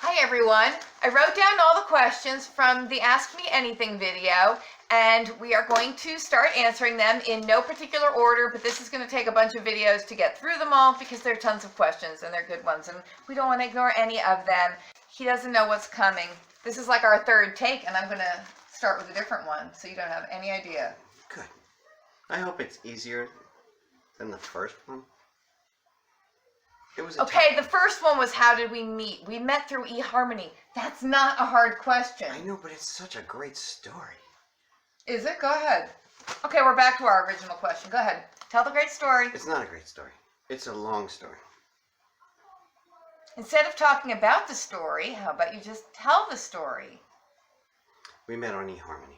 Hi everyone. I wrote down all the questions from the Ask Me Anything video, and we are going to start answering them in no particular order, but this is going to take a bunch of videos to get through them all because there are tons of questions and they're good ones, and we don't want to ignore any of them. He doesn't know what's coming. This is like our third take, and I'm going to start with a different one so you don't have any idea. Good. I hope it's easier than the first one. It was Okay, the first one was how did we meet? We met through eHarmony. That's not a hard question. I know, but it's such a great story. Is it? Go ahead. Okay, we're back to our original question. Go ahead. Tell the great story. It's not a great story. It's a long story. Instead of talking about the story, how about you just tell the story? We met on eHarmony.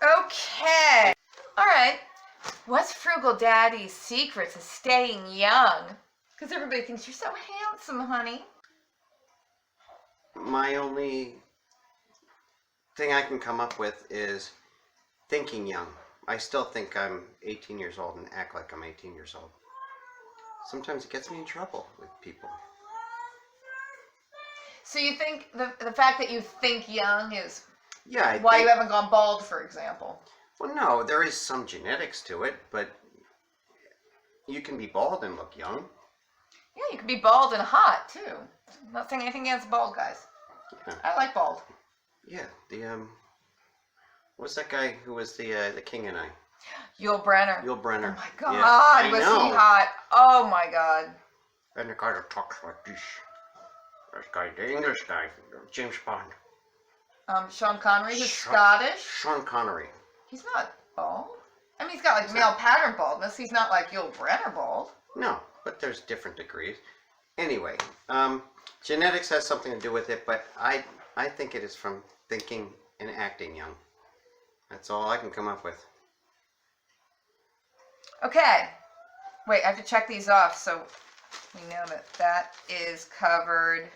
Okay. All right. What's Frugal Daddy's secret to staying young? Because everybody thinks you're so handsome, honey. My only thing I can come up with is thinking young. I still think I'm 18 years old and act like I'm 18 years old. Sometimes it gets me in trouble with people. So you think the fact that you think young is Yeah, why you haven't gone bald, for example? Well, no, there is some genetics to it, but you can be bald and look young. Yeah, you can be bald and hot, too. I'm not saying anything against bald guys. Yeah. I like bald. Yeah, what's that guy who was the King and I? Yul Brynner. Yul Brynner. Oh my God, Yeah, was know. he hot? Oh my God. And the guy that talks like this. This guy, the English guy, James Bond. Sean Connery, who's Scottish. Sean Connery. He's not bald. I mean, he's got like male pattern baldness. He's not like Yul Brynner bald. No, but there's different degrees. Anyway, genetics has something to do with it, but I think it is from thinking and acting young. That's all I can come up with. Okay. Wait, I have to check these off so we know that is covered.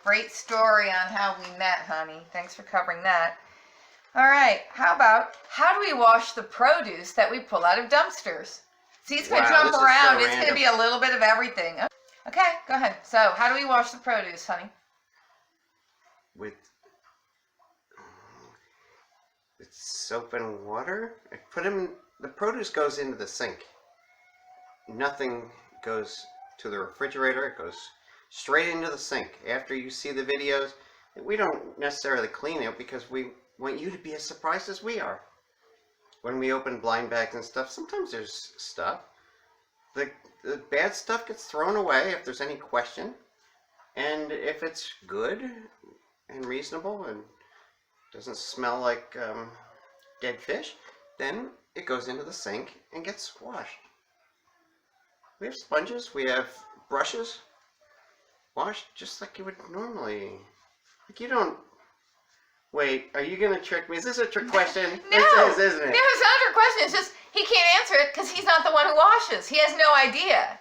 Great story on how we met, honey. Thanks for covering that. All right, how do we wash the produce that we pull out of dumpsters? See, it's going to jump around. It's going to be a little bit of everything. Okay, go ahead. So, how do we wash the produce, honey? With soap and water? The produce goes into the sink. Nothing goes to the refrigerator. It goes straight into the sink. After you see the videos, we don't necessarily clean it because we want you to be as surprised as we are. When we open blind bags and stuff, sometimes there's stuff. The bad stuff gets thrown away if there's any question. And if it's good and reasonable and doesn't smell like dead fish, then it goes into the sink and gets washed. We have sponges, we have brushes, washed just like you would normally. Like you don't. Wait, are you gonna trick me? Is this a trick question? No, it is, isn't it? No, it's not a trick question. It's just he can't answer it because he's not the one who washes. He has no idea.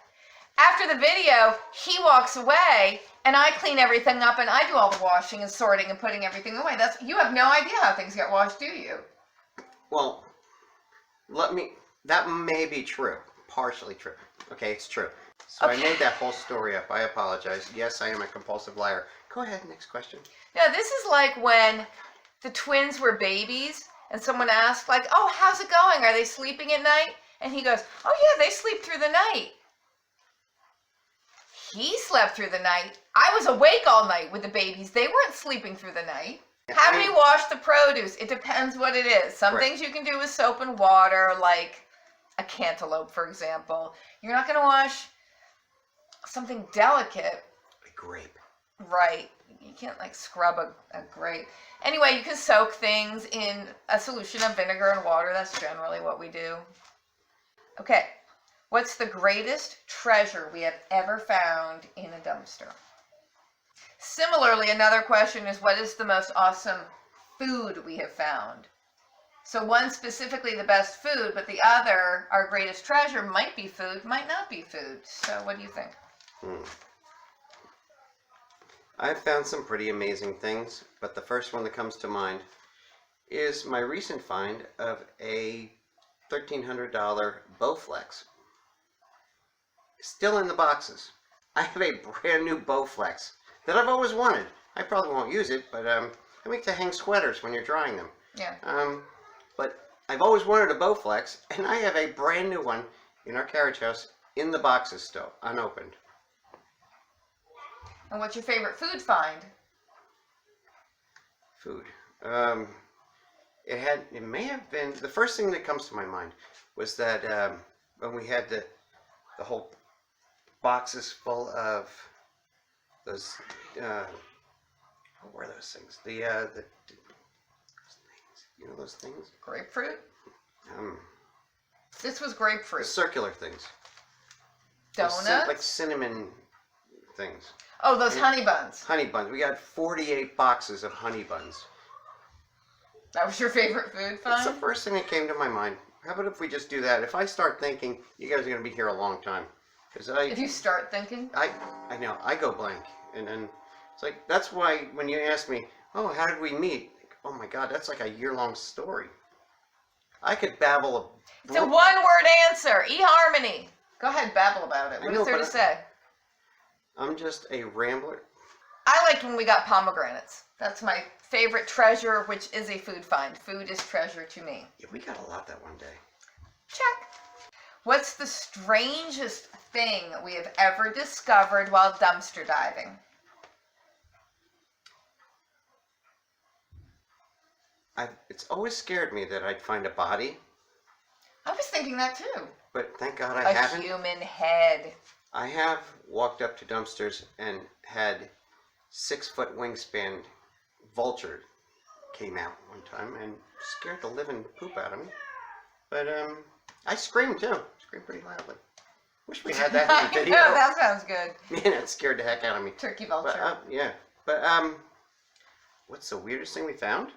After the video, he walks away, and I clean everything up, and I do all the washing and sorting and putting everything away. You have no idea how things get washed, do you? Well, that may be true. Partially true. Okay, it's true. So okay. I made that whole story up. I apologize. Yes, I am a compulsive liar. Go ahead, next question. Now, this is like when the twins were babies, and someone asked, like, oh, how's it going? Are they sleeping at night? And he goes, oh, yeah, they sleep through the night. He slept through the night. I was awake all night with the babies. They weren't sleeping through the night. How do we wash the produce? It depends what it is. Some things you can do with soap and water, like a cantaloupe, for example. You're not going to wash something delicate. A grape. Right. You can't like scrub a grape. Anyway, you can soak things in a solution of vinegar and water. That's generally what we do. Okay. What's the greatest treasure we have ever found in a dumpster? Similarly, another question is, what is the most awesome food we have found? So one specifically the best food, but the other, our greatest treasure, might be food, might not be food. So what do you think? I've found some pretty amazing things, but the first one that comes to mind is my recent find of a $1,300 Bowflex. still in the boxes. I have a brand new Bowflex that I've always wanted. I probably won't use it, but I make to hang sweaters when you're drying them. Yeah. But I've always wanted a Bowflex, and I have a brand new one in our carriage house in the boxes still, unopened. And what's your favorite food find? Food. It may have been, the first thing that comes to my mind was that when we had the whole boxes full of those, what were those things? Those things. You know those things? Grapefruit? This was grapefruit. The circular things. Donuts? Like cinnamon things. Oh, those honey buns. Honey buns. We got 48 boxes of honey buns. That was your favorite food That's the find? first thing that came to my mind. How about if we just do that? If I start thinking, you guys are going to be here a long time. If you start thinking? I know, I go blank. And it's like, that's why when you ask me, oh, how did we meet? Like, oh my God, that's like a year-long story. I could babble. It's a one-word answer. eHarmony. Go ahead, babble about it. What is there to say? I'm just a rambler. I liked when we got pomegranates. That's my favorite treasure, which is a food find. Food is treasure to me. Yeah, we got a lot that one day. Check. What's the strangest thing we have ever discovered while dumpster diving? It's always scared me that I'd find a body, I was thinking that too. but thank God I haven't. A human head. I have walked up to dumpsters and had 6-foot wingspan vulture came out one time and scared the living poop out of me. But I screamed too. Screamed pretty loudly. Wish we had that in the video. No, that sounds good. Man, that scared the heck out of me. Turkey vulture. But, yeah. But what's the weirdest thing we found?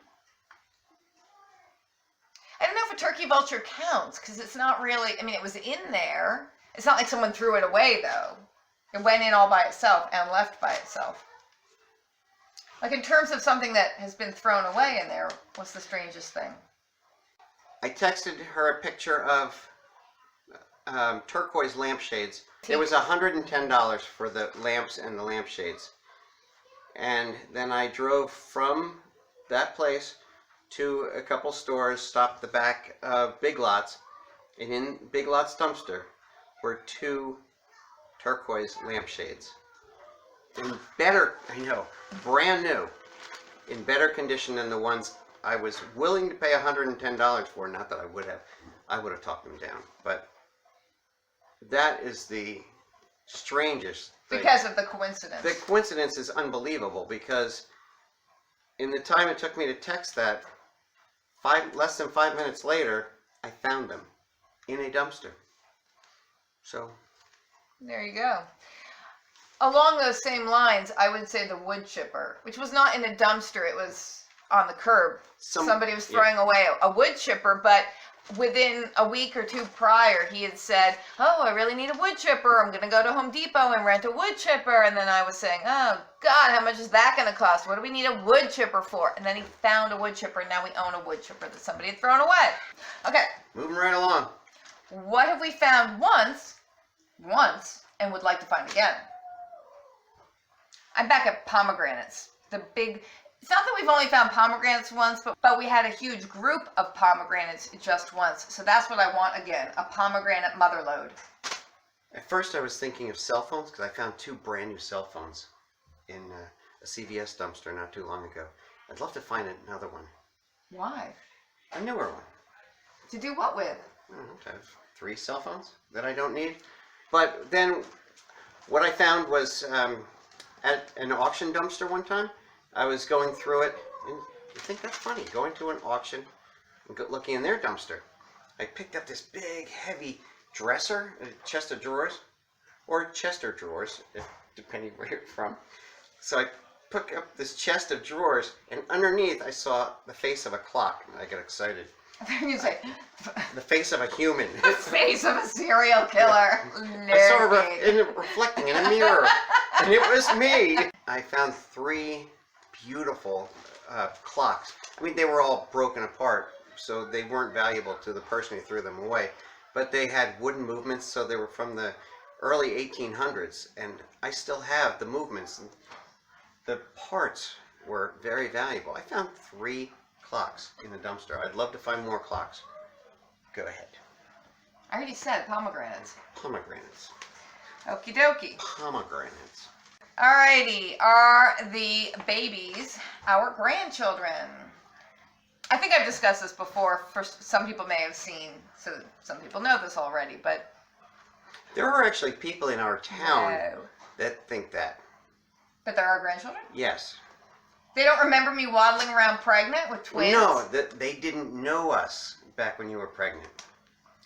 I don't know if a turkey vulture counts because it's not really, I mean, it was in there. It's not like someone threw it away though. It went in all by itself and left by itself. Like in terms of something that has been thrown away in there, what's the strangest thing? I texted her a picture of turquoise lampshades. It was $110 for the lamps and the lampshades. And then I drove from that place to a couple stores, stopped the back of Big Lots, and in Big Lots dumpster were 2 turquoise lampshades. In better, I know, brand new, in better condition than the ones I was willing to pay $110 for. Not that I would have talked them down, but that is the strangest thing. Because of the coincidence. The coincidence is unbelievable because in the time it took me to text that, less than 5 minutes later, I found them in a dumpster. So there you go. Along those same lines, I would say the wood chipper, which was not in a dumpster, it was on the curb. Somebody was throwing away a wood chipper, but within a week or two prior, he had said, oh, I really need a wood chipper. I'm going to go to Home Depot and rent a wood chipper. And then I was saying, oh, God, how much is that going to cost? What do we need a wood chipper for? And then he found a wood chipper, and now we own a wood chipper that somebody had thrown away. Okay. moving right along. What have we found once, and would like to find again? I'm back at pomegranates. It's not that we've only found pomegranates once, but we had a huge group of pomegranates just once. So that's what I want again, a pomegranate motherlode. At first I was thinking of cell phones because I found 2 brand new cell phones in a CVS dumpster not too long ago. I'd love to find another one. Why? A newer one. To do what with? I don't know, to have 3 cell phones that I don't need. But then what I found was at an auction dumpster one time, I was going through it, and you think that's funny, going to an auction and looking in their dumpster. I picked up this big, heavy dresser, a chest of drawers, or Chester drawers, depending where you're from. So I picked up this chest of drawers, and underneath I saw the face of a clock, and I got excited. You say, The face of a human. the face of a serial killer. I saw it reflecting in a mirror, and it was me. I found 3 beautiful clocks. I mean, they were all broken apart, so they weren't valuable to the person who threw them away. But they had wooden movements, so they were from the early 1800s, and I still have the movements. And the parts were very valuable. I found 3 clocks in the dumpster. I'd love to find more clocks. Go ahead. I already said pomegranates. Pomegranates. Okie dokie. Pomegranates. Alrighty, are the babies our grandchildren? I think I've discussed this before. For some people may have seen, so some people know this already, but There are actually people in our town no. that think that. But they're our grandchildren? Yes. They don't remember me waddling around pregnant with twins? No, that they didn't know us back when you were pregnant.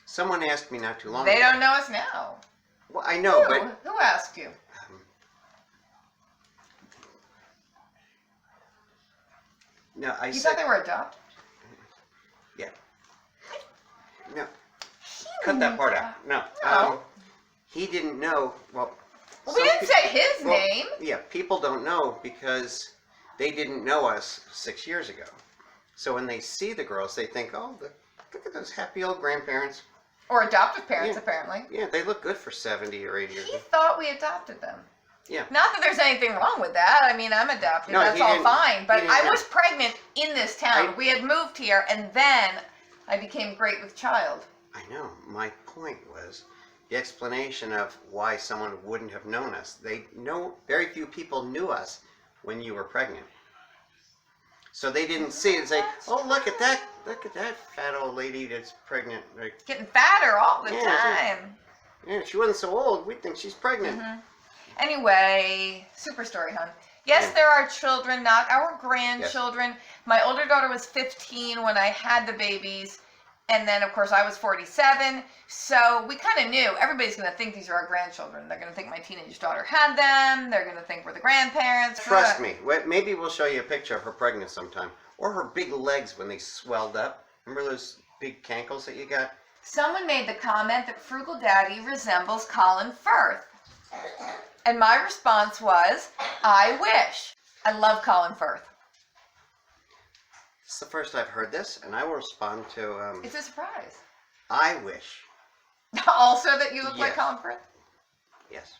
Someone asked me not too long ago. They don't know us now. Well, I know, Who? but Who asked you? no, I You said thought they were adopted? yeah. No, cut that part out. No. No. He didn't know. Well, we didn't say his name. Yeah, people don't know because they didn't know us 6 years ago. So when they see the girls, they think, oh, look at those happy old grandparents. Or adoptive parents, Yeah. apparently. Yeah, they look good for 70 or 80 years. He thought we adopted them. Yeah. Not that there's anything wrong with that. I mean, I'm adopted. No, That's he all didn't- fine. But he didn't I know. was pregnant in this town. We had moved here, and then I became great with child. I know. My point was the explanation of why someone wouldn't have known us. Very few people knew us when you were pregnant. So they didn't see it and say, oh, look at that fat old lady that's pregnant. Like, Getting fatter all the Yeah, time. yeah, she wasn't so old. We'd think she's pregnant. Anyway, super story, hon. Yes, Yeah. there are children, not our grandchildren. My older daughter was 15 when I had the babies. And then, of course, I was 47. So we kind of knew everybody's going to think these are our grandchildren. They're going to think my teenage daughter had them. They're going to think we're the grandparents. Trust me. Maybe we'll show you a picture of her pregnant sometime. Or her big legs when they swelled up. Remember those big cankles that you got? Someone made the comment that Frugal Daddy resembles Colin Firth. And my response was, I wish. I love Colin Firth. It's the first I've heard this, and I will respond to, It's a surprise. I wish. Also that you look like Yes. Colin Firth? Yes.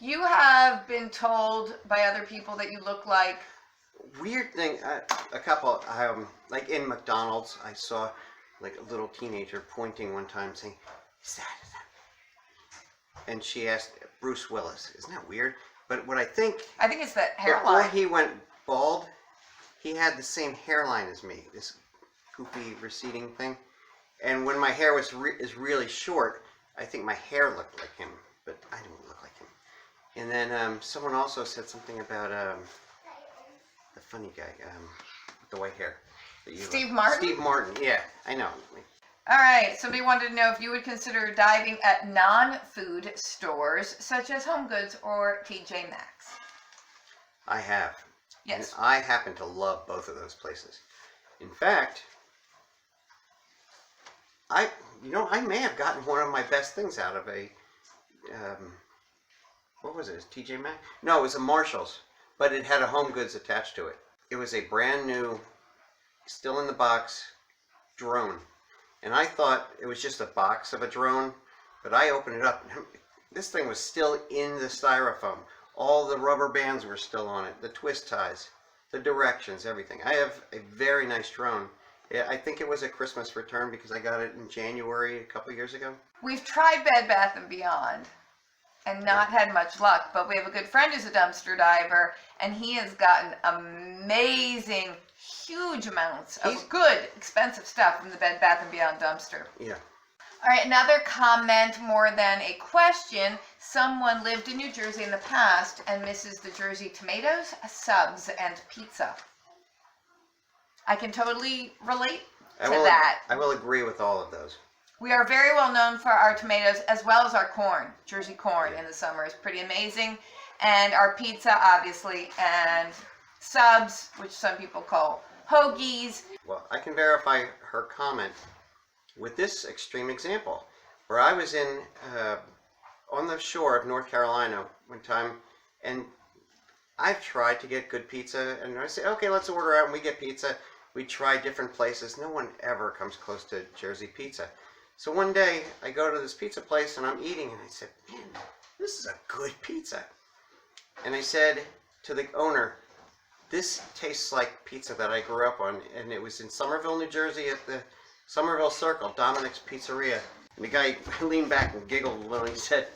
You have been told by other people that you look like... Weird thing, a couple, like in McDonald's, I saw like a little teenager pointing one time saying, is that? And she asked Bruce Willis, isn't that weird? But what I think it's the before hairline. he went bald, he had the same hairline as me, this goofy receding thing. And when my hair was is really short, I think my hair looked like him, but I didn't look like him. And then someone also said something about the funny guy with the white hair. That you Steve Martin? Steve Martin, yeah, I know. All right, somebody wanted to know if you would consider diving at non-food stores such as Home Goods or TJ Maxx. I have. Yes. And I happen to love both of those places. In fact, I may have gotten one of my best things out of a, what was it, TJ Maxx? No, it was a Marshall's, but it had a Home Goods attached to it. It was a brand new, still in the box, drone. And I thought it was just a box of a drone, but I opened it up, and this thing was still in the styrofoam. All the rubber bands were still on it, the twist ties, the directions, everything. I have a very nice drone. I think it was a Christmas return because I got it in January a couple years ago. We've tried Bed Bath & Beyond and not had much luck, but we have a good friend who's a dumpster diver, and he has gotten amazing, huge amounts of good, expensive stuff from the Bed Bath & Beyond dumpster. Yeah. All right, another comment more than a question. Someone lived in New Jersey in the past and misses the Jersey tomatoes, subs, and pizza. I can totally relate to that. I will agree with all of those. We are very well known for our tomatoes as well as our corn. Jersey corn in the summer is pretty amazing. And our pizza, obviously, and subs, which some people call hoagies. Well, I can verify her comment with this extreme example, where I was on the shore of North Carolina one time, and I've tried to get good pizza, and I say, okay, let's order out, and we get pizza. We try different places. No one ever comes close to Jersey pizza. So one day I go to this pizza place and I'm eating and I said, man, this is a good pizza. And I said to the owner, this tastes like pizza that I grew up on. And it was in Somerville, New Jersey at the Somerville Circle, Dominic's Pizzeria. And the guy leaned back and giggled a little and he said,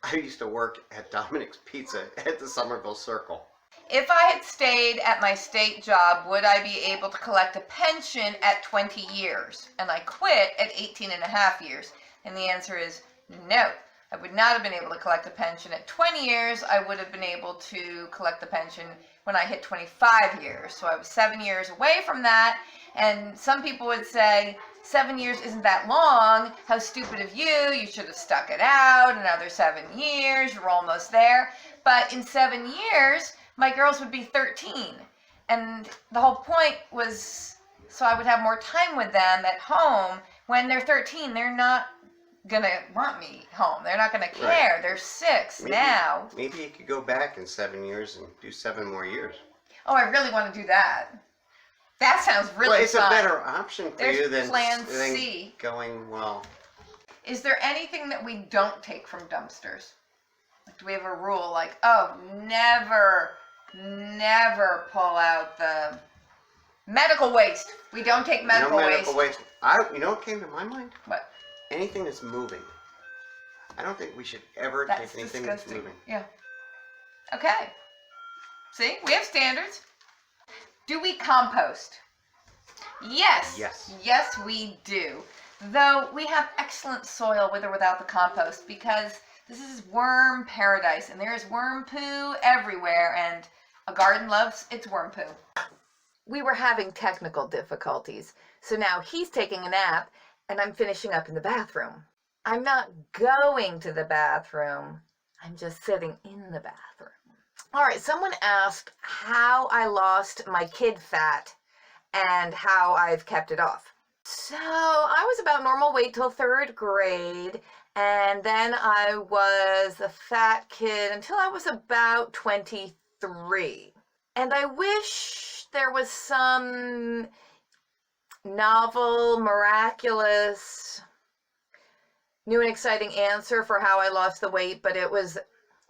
I used to work at Dominic's Pizza at the Somerville Circle. If I had stayed at my state job, would I be able to collect a pension at 20 years? And I quit at 18 and a half years. And the answer is no. I would not have been able to collect a pension at 20 years. I would have been able to collect the pension when I hit 25 years. So I was 7 years away from that. And some people would say, 7 years isn't that long. How stupid of you. You should have stuck it out. Another 7 years. You're almost there. But in 7 years, my girls would be 13. And the whole point was so I would have more time with them at home. When they're 13, they're not going to want me home. They're not going to care. Right. They're 6 now. Maybe you could go back in 7 years and do 7 more years. Oh, I really want to do that. That sounds really fun. It's fun. A better option for you than Plan C. Going, well. Is there anything that we don't take from dumpsters? Like, do we have a rule like, oh, never pull out the medical waste. We don't take medical waste. You know what came to my mind? What? Anything that's moving. I don't think we should ever take anything that's moving. Yeah. Okay. See, we have standards. Do we compost? Yes. Yes. Yes, we do. Though we have excellent soil with or without the compost because this is worm paradise and there is worm poo everywhere and a garden loves its worm poo. We were having technical difficulties, so now he's taking a nap and I'm finishing up in the bathroom. I'm not going to the bathroom. I'm just sitting in the bathroom. All right, someone asked how I lost my kid fat and how I've kept it off. So I was about normal weight till 3rd grade, and then I was a fat kid until I was about 23. And I wish there was some novel, miraculous, new and exciting answer for how I lost the weight, but it was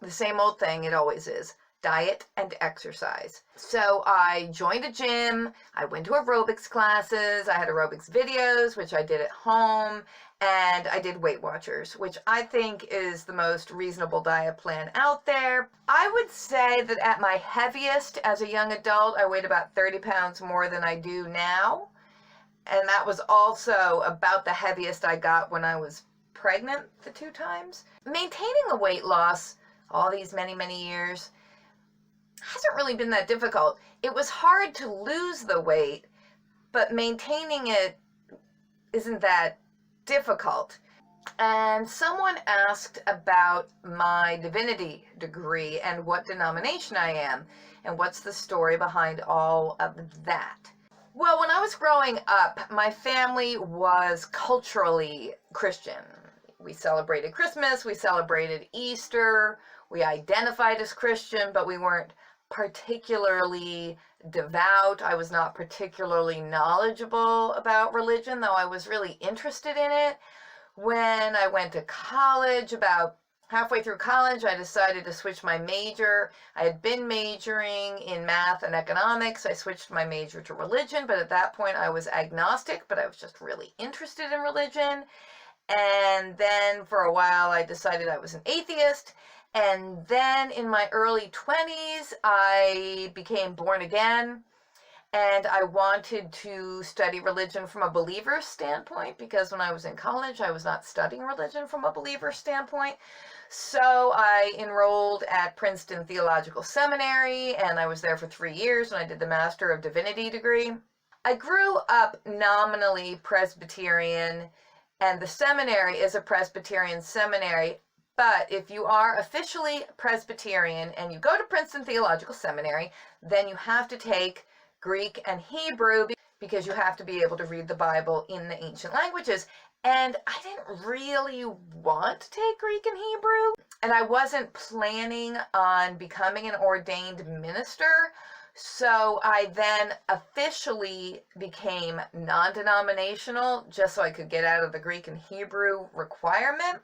the same old thing it always is. Diet and exercise. So I joined a gym, I went to aerobics classes, I had aerobics videos, which I did at home, and I did Weight Watchers, which I think is the most reasonable diet plan out there. I would say that at my heaviest as a young adult, I weighed about 30 pounds more than I do now. And that was also about the heaviest I got when I was pregnant the 2 times. Maintaining a weight loss all these many years hasn't really been that difficult. It was hard to lose the weight, but maintaining it isn't that difficult. And someone asked about my divinity degree and what denomination I am and what's the story behind all of that. Well, when I was growing up, my family was culturally Christian. We celebrated Christmas, we celebrated Easter, we identified as Christian, but we weren't particularly devout. I was not particularly knowledgeable about religion, though I was really interested in it. When I went to college, about halfway through college, I decided to switch my major. I had been majoring in math and economics. I switched my major to religion, but at that point I was agnostic, but I was just really interested in religion. And then for a while I decided I was an atheist. And then in my early 20s, I became born again, and I wanted to study religion from a believer's standpoint, because when I was in college, I was not studying religion from a believer's standpoint. So I enrolled at Princeton Theological Seminary, and I was there for 3 years, and I did the Master of Divinity degree. I grew up nominally Presbyterian, and the seminary is a Presbyterian seminary. But if you are officially Presbyterian and you go to Princeton Theological Seminary, then you have to take Greek and Hebrew because you have to be able to read the Bible in the ancient languages. And I didn't really want to take Greek and Hebrew, and I wasn't planning on becoming an ordained minister. So I then officially became non-denominational just so I could get out of the Greek and Hebrew requirement.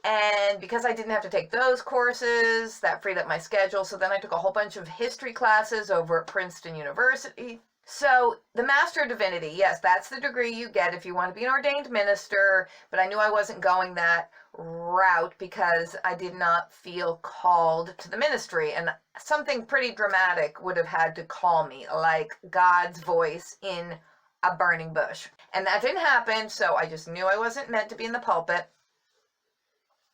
And because I didn't have to take those courses, that freed up my schedule. So then I took a whole bunch of history classes over at Princeton University. So the Master of Divinity, yes, that's the degree you get if you want to be an ordained minister, but I knew I wasn't going that route because I did not feel called to the ministry, and something pretty dramatic would have had to call me, like God's voice in a burning bush. And that didn't happen, so I just knew I wasn't meant to be in the pulpit.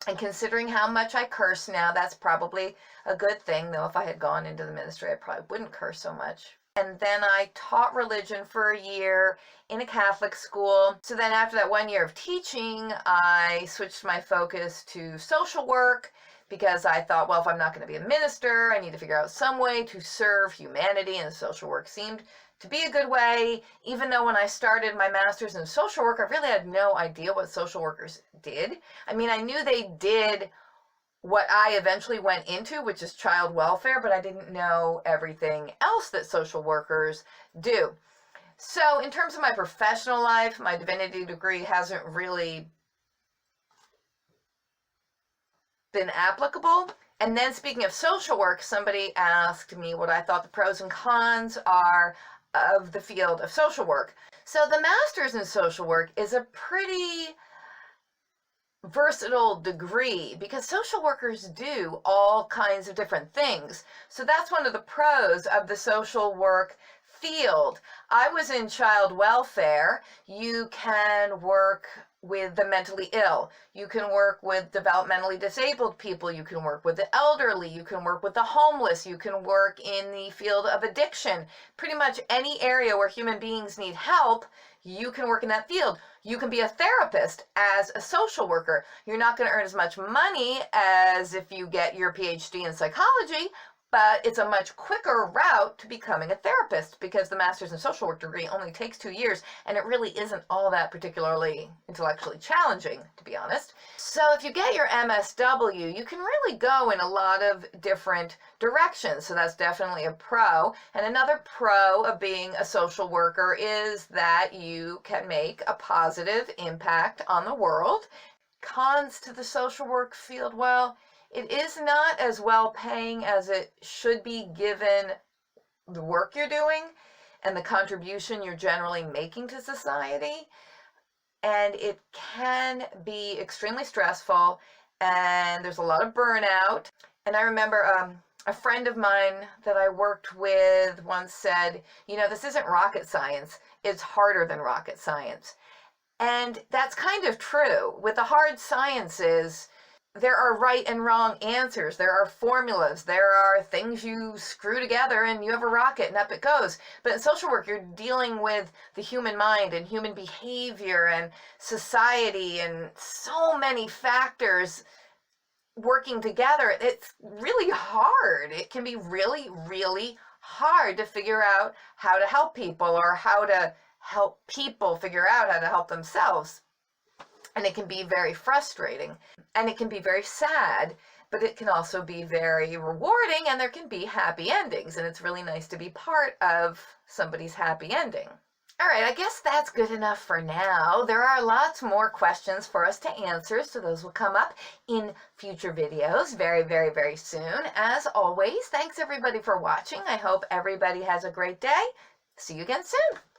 And considering how much I curse now, that's probably a good thing, though if I had gone into the ministry, I probably wouldn't curse so much. And then I taught religion for a year in a Catholic school. So then after that 1 year of teaching, I switched my focus to social work because I thought, well, if I'm not going to be a minister, I need to figure out some way to serve humanity, and social work seemed to be a good way, even though when I started my master's in social work, I really had no idea what social workers did. I mean, I knew they did what I eventually went into, which is child welfare, but I didn't know everything else that social workers do. So in terms of my professional life, my divinity degree hasn't really been applicable. And then speaking of social work, somebody asked me what I thought the pros and cons are of the field of social work. So the master's in social work is a pretty versatile degree because social workers do all kinds of different things. So that's one of the pros of the social work field. I was in child welfare. You can work with the mentally ill. You can work with developmentally disabled people. You can work with the elderly. You can work with the homeless. You can work in the field of addiction. Pretty much any area where human beings need help, you can work in that field. You can be a therapist as a social worker. You're not going to earn as much money as if you get your PhD in psychology, but it's a much quicker route to becoming a therapist because the master's in social work degree only takes 2 years, and it really isn't all that particularly intellectually challenging, to be honest. So if you get your MSW, you can really go in a lot of different directions. So that's definitely a pro. And another pro of being a social worker is that you can make a positive impact on the world. Cons to the social work field, well, it is not as well paying as it should be given the work you're doing and the contribution you're generally making to society. And it can be extremely stressful, and there's a lot of burnout. And I remember a friend of mine that I worked with once said, you know, this isn't rocket science. It's harder than rocket science. And that's kind of true. With the hard sciences, there are right and wrong answers. There are formulas. There are things you screw together and you have a rocket and up it goes. But in social work, you're dealing with the human mind and human behavior and society and so many factors working together. It's really hard. It can be really, really hard to figure out how to help people or how to help people figure out how to help themselves. And it can be very frustrating, and it can be very sad, but it can also be very rewarding, and there can be happy endings, and it's really nice to be part of somebody's happy ending. All right, I guess that's good enough for now. There are lots more questions for us to answer, so those will come up in future videos very, very, very soon. As always, thanks everybody for watching. I hope everybody has a great day. See you again soon.